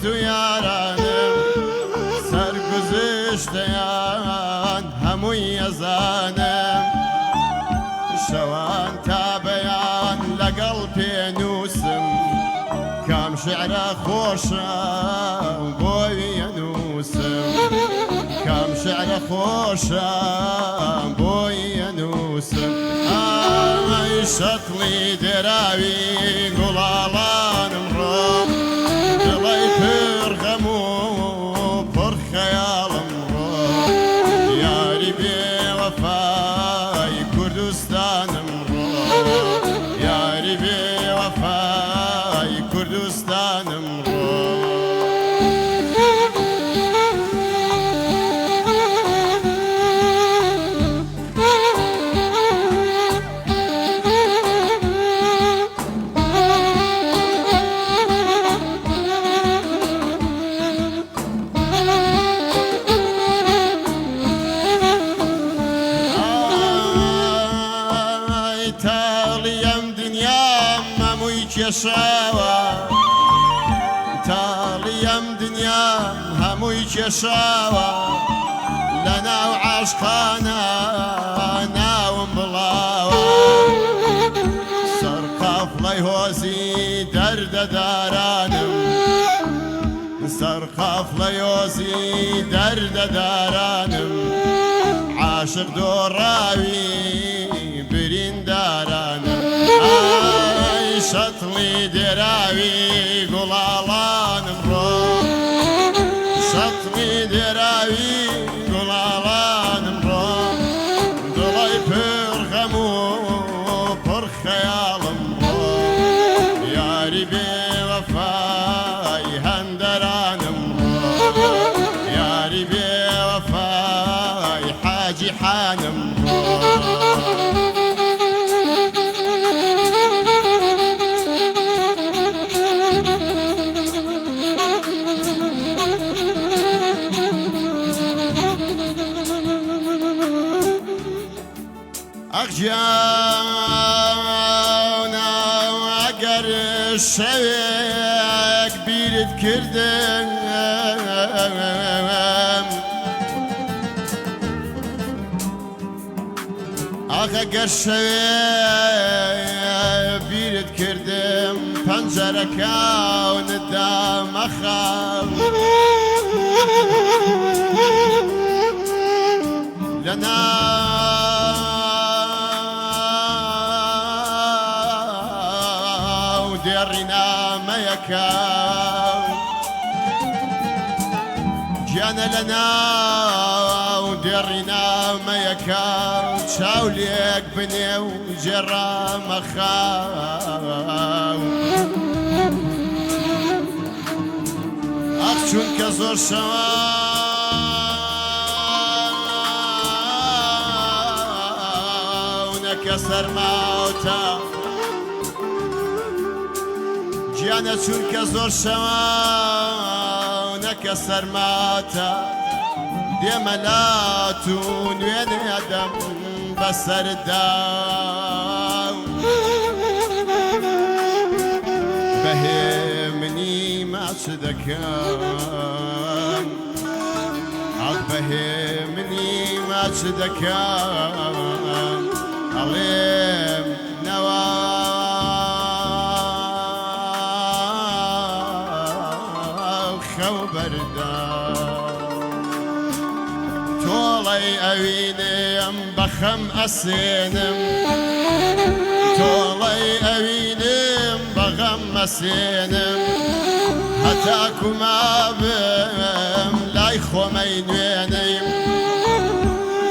دوست و یارانم سەرگوزشتیان هەمووی ئەزانم شەوان تا بەیان لەگەڵ پێنووسم کام شعرە خۆشە بۆی ئەنووسم کام شعرە خۆشە بۆی ئەنووسم ئای شەتڵی دێراوی گوڵاڵانم ڕۆ دڵی پر غەم و پر خەیاڵم ڕۆ یاری بێوەفای کوردستانم ڕۆ یاری بێوەفای کوردستانم ڕۆ کێشاوە تاڵیم دنیام هەمووی کێشاوە لە ناو عاشقانە ناوم بڵاوە سەرقافڵەی هۆزی دەردەدارانم سەرقافڵەی هۆزی دەردەدارانم عاشق دۆڕاوی بریندارانم شەتڵی دێراوی گوڵاڵانم ڕۆ شەتڵی دێراوی گوڵاڵانم ڕۆ دڵی پر غەم و پر خەیاڵم ڕۆ یاری بێوەفای هەندەرانم ڕۆ یاری بێوەفای حاجی حانم ڕۆ جانا ئەگەر شەوێک بیرت کردم ئەگەر شەوێک بیرت کردم پەنجەرەکەونت دامەخەم لەنا گیانە لە ناو دێڕینامەیەکە چاولێک بنێ و جێڕامەخاو ئەخ چونکە زۆر شەوانەکە سەرماوتە گیانە چونکە زۆر شەوانەکە سەرماتە دێمە لات و نوێنێدەم بەسەردا بەهێ منی ماچ دەکەم ئەڵ بەهێ منی ماچ دەکەم ئەڵێم نەوا تۆڵەی ئەوینێم بەخەم ئەسێنم تۆڵەی ئەوینێم بەغەم ئەسێنم هەتاکو مابم لای خۆمەی نوێنەیم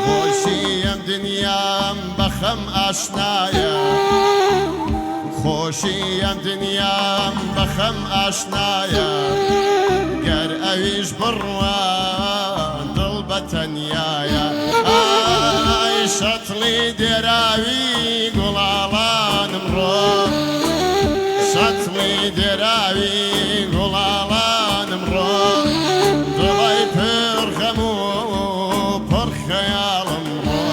خۆشی ئەم دنیام بەخەم ئاشنایە خۆشی ئەم دنیام بەخەم ئاشنایە گەر ئەویش بڕوە دڵ بەتەنیایە ئای شەتڵی دێراوی گوڵاڵانم ڕۆ شەتڵی دێراوی گوڵاڵانم ڕۆ دڵی پر غەم و پر خەیاڵم ڕۆ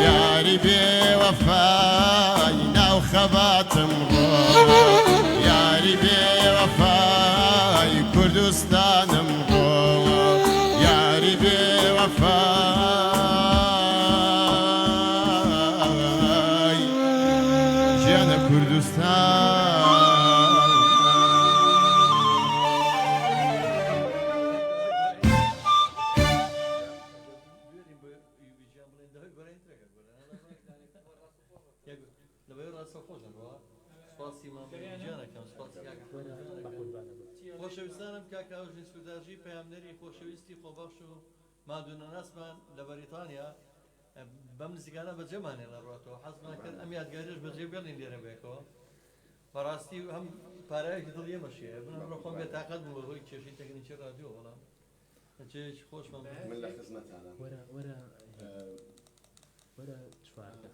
یاری بێوەفای ناو خەباتم ڕۆ یاری بێوەفای کورد خۆشەویستانم کاکاوژی سووداژی پەیامنەری خۆشەویستی خۆبەخش و مادوونە ناسمان لە بەریتانیا بەم نزیکانە بەجێمانێ لەڕاتەوە حەزمان کرد ئەم یادگاریش بەجێ بێڵین لێرە بێکەوە بەڕاستی هەم پارەیەکی دڵ ئێمەشیە من ڕۆخۆم بێتاقەت بوو بەهۆی کێشەی تەکنیکی رادیۆ بەڵام هەچێکی خۆشمان من لە خزمەتانە وەرە چوارەکە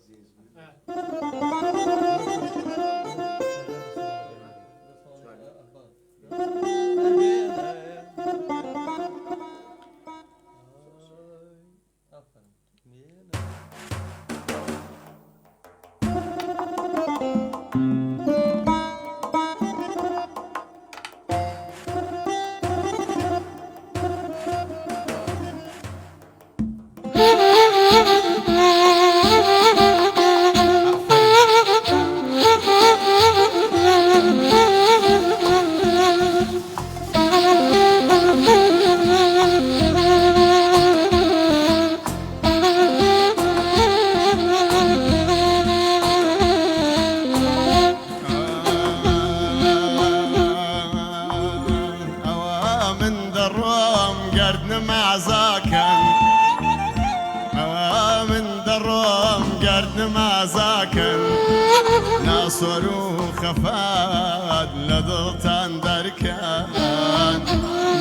ناصر وخفاد لضغطان دركان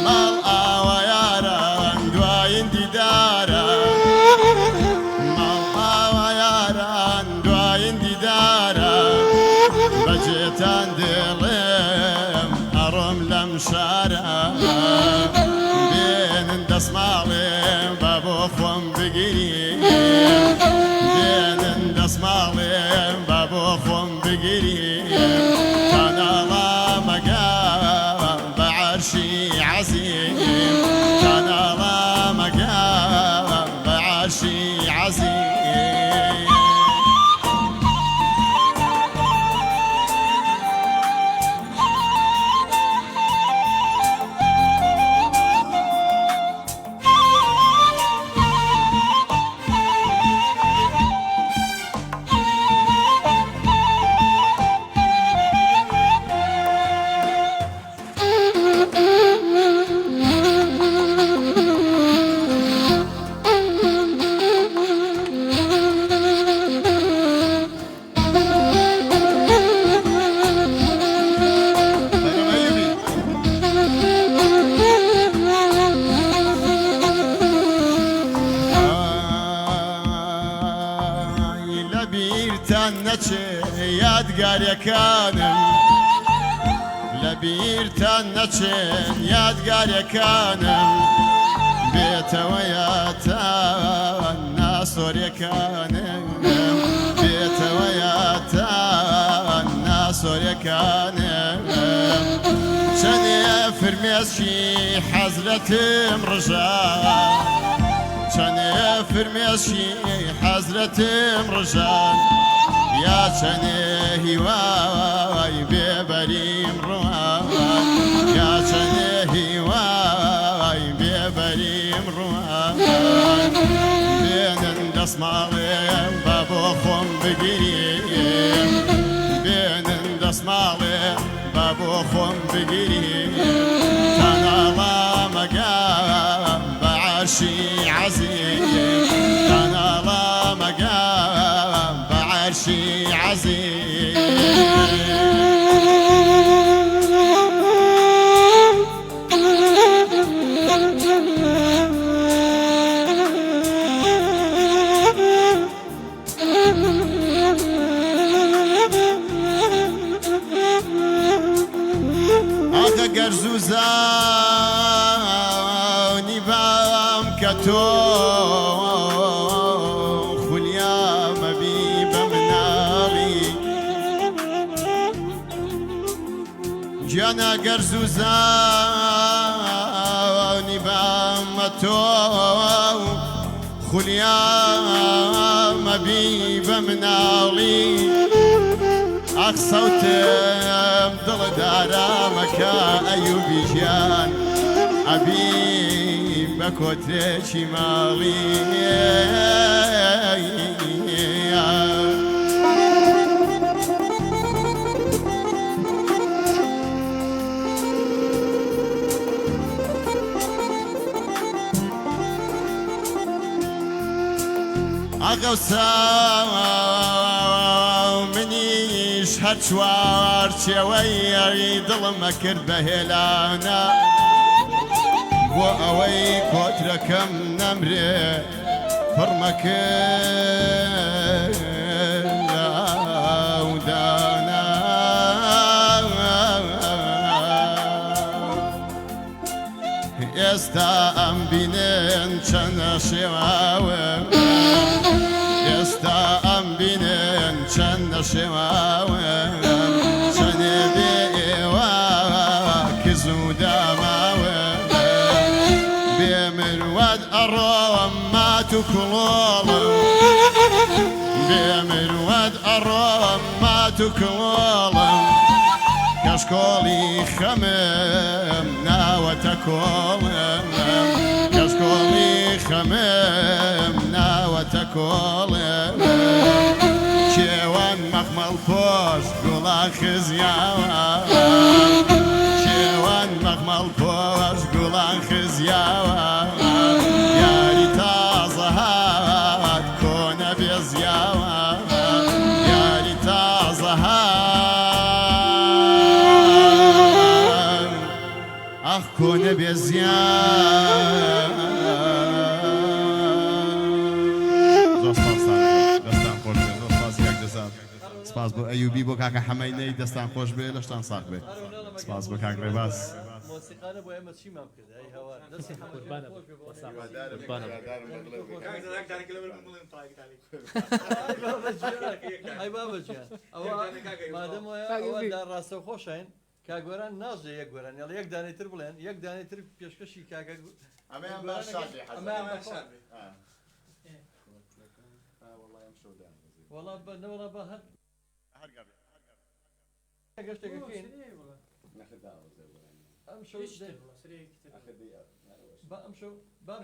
مال آوياران دواين ديداران مال آوياران دواين ديداران بجيتان دلم أرم لمشاران بين دسمالي بابو خوم بقريب بين دسمالي بابو خوم بقريب كان الله مقام بعرشي عظيم كان الله مقام بعرشي عظيم یادگاریەکانم لەبیرتان نەچێن یادگاریەکانم بێتەوە یاتان ناسۆریەکانم بێتەوە یاتان ناسۆریەکانم چەندێ فرمێسکی حەزرەتم ڕژان چەندێ فرمێسکی حەزرەتم ڕژان یا چەنێ هیوای بێبەریم ڕوان یا چەنێ هیوای بێبەریم ڕوان بێنن دەسماڵێم بە بۆ خۆم بگیریم بێنن دەسماڵێم بە بۆ خۆم بگیریم تەناڵا مەگام بە عەرشی عەزیم تەناڵا مەگام عرشي عظيم آخه گرزوزانی بام کتو جانا گرزوزانی بامتو خلیا مبی بمنالی اخ صوتم دل دارمك ایوبی جان ابی بکوتشی مالی غەوسا منیش هەر چوار چێوەی یاری دڵمە کرد بە هێلانە بۆ ئەوەی کۆترەکەم نەمرێ پڕمە کرد لەودانە ئێستا ئەم بینن چەندە شێواوە ئێستا ئەم بینن چەندە شێواوە چەندێ بێ ئێوە کز و داماوە بێ مروەد ئەڕۆم مات و کڵۆڵم بێ مروەد ئەڕۆم مات و کڵۆڵم کەشکۆڵی خەمم ناوەتە کۆڵم کەشکۆڵی خەمم ناوەتە کۆڵم کێوان مەخمەڵ پۆش گوڵان خزیاوە کێوان مەخمەڵ پۆش گوڵان خزیاوە یاری تازە هات کۆنە بێزیاوە یاری تازە ئەخ کۆنە بێزیان زۆر دەستان خۆش بێ زۆر سپاس یاک دەزان سپاس بۆ ئەیوبی بۆ کاکە حەمەینەی دەستان خۆش بێ لەشتان ساق بێ سپاس بۆ کاک ڕێباز مۆسیقانە بۆ ئێمە چیمان کرد ئەی هەوار دەستی ئەی بابەجیان ئەوە مادەم وایە ڕاستە خۆشین کاگۆران ناژێ یەک گۆران یاڵ یەک دانێتر بڵێن یەک دانێتر پێشکەشی کاگە ئەمەیان باش شادێ وەڵا نەوەڵا بە هەر گەشتێکەکەین ئەم شەو با ئەم شەو با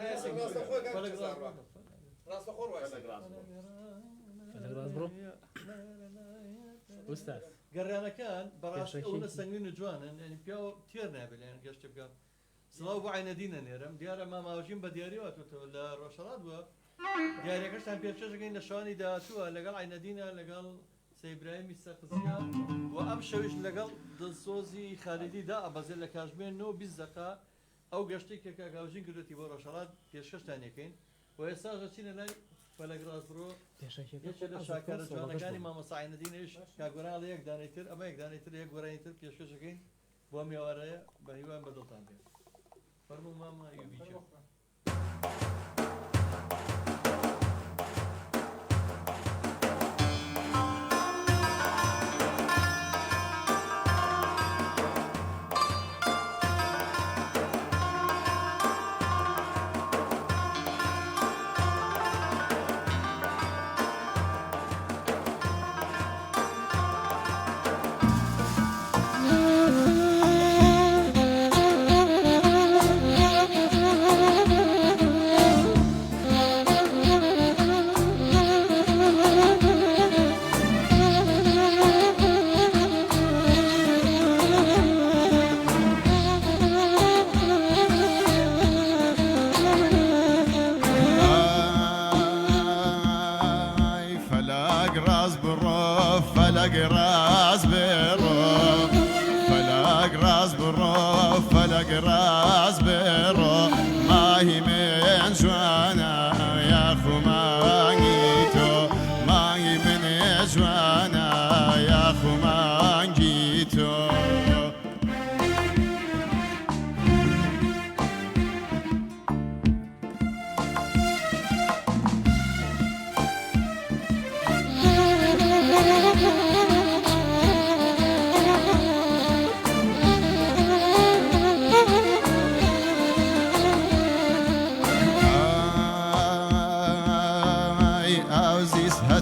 گەڕیانەکان بەڕاستی ئەوە سەنگین و جوانن ینی پیاوە تێر نابێت گەشتە بکەم سڵاو بۆ عینەدینە نێرم دیارە ماماوژین بە دیاریواتەوە لە ڕۆژهەڵات بووە دیارەکەشتان پێشەکەین لە شوانی داهاتووە لەگەڵ عینەدینە لەگەڵ سەیبراهیمی سەقزیە و ئەم شەویش لەگەڵ دڵسۆزی خالیدیدا ئەبەزێت لە کاتژمێر 9:20 ئەو گەشتێک کە کاگاوژین کردوەتی بۆ ڕۆژهەڵات پێشکەشتان یەکەین و ئێستاژە چینە لای فەلەک ڕاستبرۆ یەکێک لە شاکارە جوانەکانی مامۆستا عینەدینەویش کاگۆران لە یەک دانێتر ئەمە یەک دانێتر یەک گۆرانیتر پێشکەشەکەین بۆ میێوارەیە بە هیوان بەدڵتان بێت فەرموو ماما یوبیچە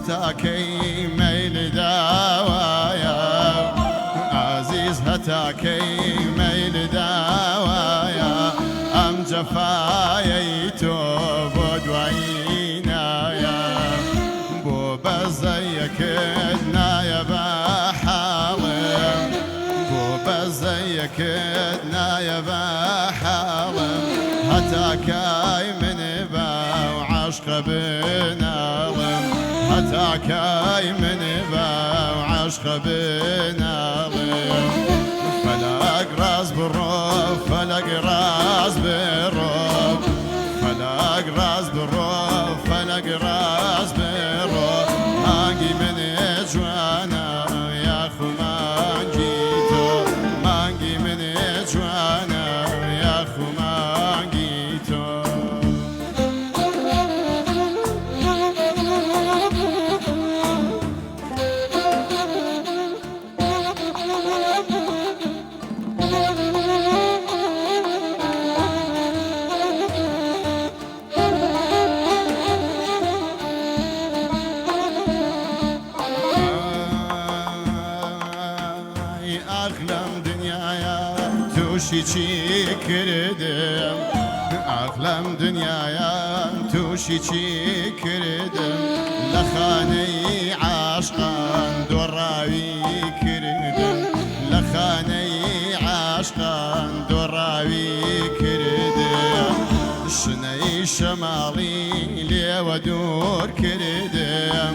هەتاکەی مەیل داوایە ئازیز هەتاکەی مەیل داوایە ئەم جەفایەی تۆ بۆ دوایی نایە بۆ بەزەیەکت نایە بە حاڵم بۆ بەزەیەکت نایە بە حاڵم هەتاکای من بە عاشقە بناڵم باكاي من وعشق بنالي فلق راس بالروف فلق راس بالروف فلق راس بالروف فلق راس بالروف مانجي من جوانا يا خو مانجيتو مانجي من جوانا يا خو مانجيتو أغلم دنيايا توشي چی کردم أغلم دنيايا توشي چی کردم لخاني عاشقان دوراوي کردم لخاني عاشقان دوراوي کردم شني شمالي لي ودور كردم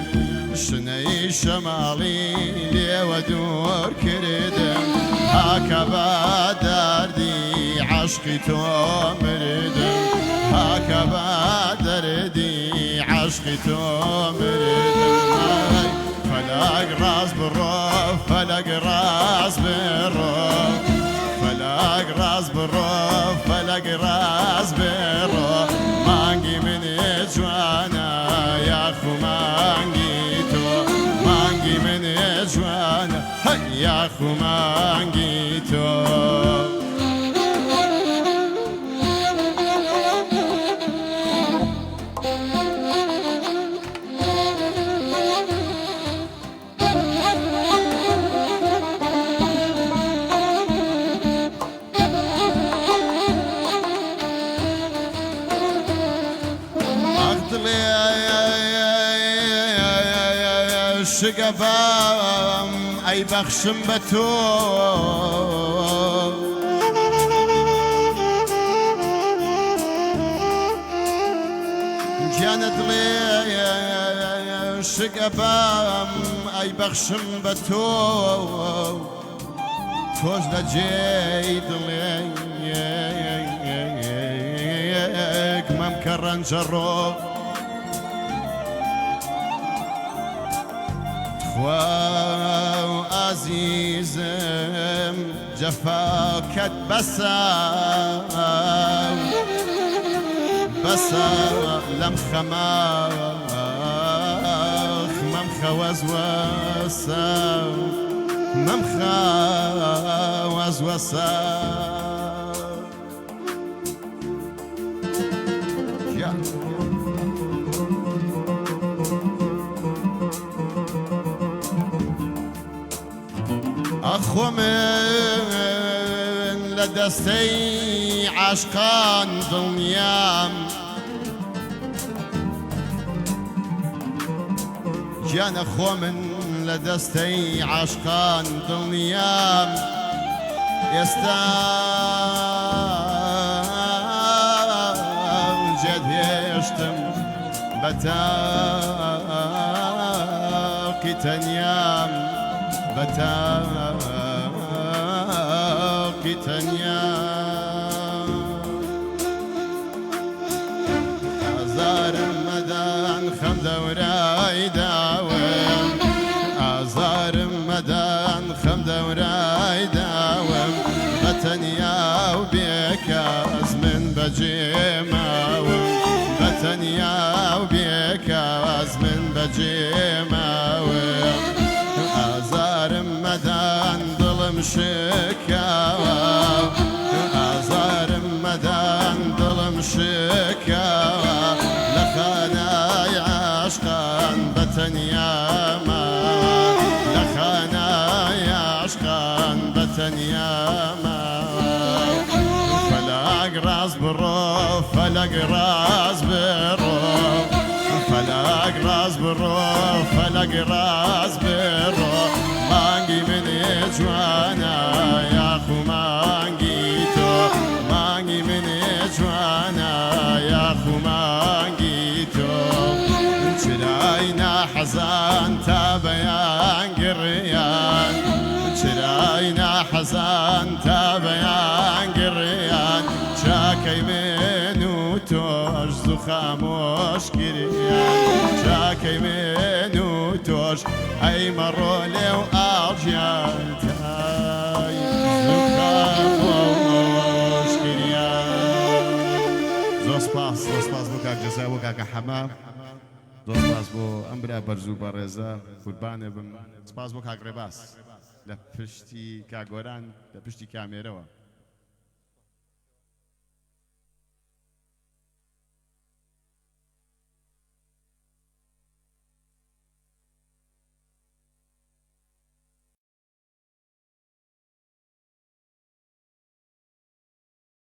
شني شمالي لي ودور كردم هكذا دردي عشقي تمردم هكذا دردي عشقي تمردم فلق راس بالروف فلق راس بالروف فلق راس بالروف فلق راس بالروف مانجي من جوانا يا خو مانجيتو مانجي من جوانا يا خو مانجيتو شقفام أي بخشم بتو جانت لي شقفام أي بخشم بتو توش لجيد ليك ما مكرن جرو وعزيزم جفاك بسام لم خماخ ممخ وزوسا ممخ وزوسا أخو من لدستي عشقان ضميام جان أخو من لدستي عشقان ضميام يستوجد يشتم بتاقي تنيام بتاقي تنيام أزار مدان خمدة وراي داوم أزار مدان خمدة وراي داوم بتنيا وبيك أزمن بجيماوم بتنيا وبيك أزمن بجيماوم أزار مدان ظلم شكاوى أزار مدان ظلم شكاوى لخانا عشقان بتنياما لخانا عشقان بتنياما فلق راس بالروف فلق راس بالروف فلق راس بالروف فلق راس بالروف مانجي من جوانا يا خو مانجيتو مانجي من جوانا يا خو مانجيتو شراينا حزان تا بەیان گڕیان چاکەی من و تۆش زوو خامۆش گریان چاکەی من و تۆش ئەی مەڕۆ لێو ئاڵژیان تای زوو خامۆش گریان. زۆر سپاس بۆ کاک جەزا بۆ کاکە حەما زۆر سپاس بۆ ئەم برا بەرز و بەڕێزە قوربانێ بم. سپاس بۆ کاک ڕێباس لە پشتی کاگۆران لە پشتی کامێرەوە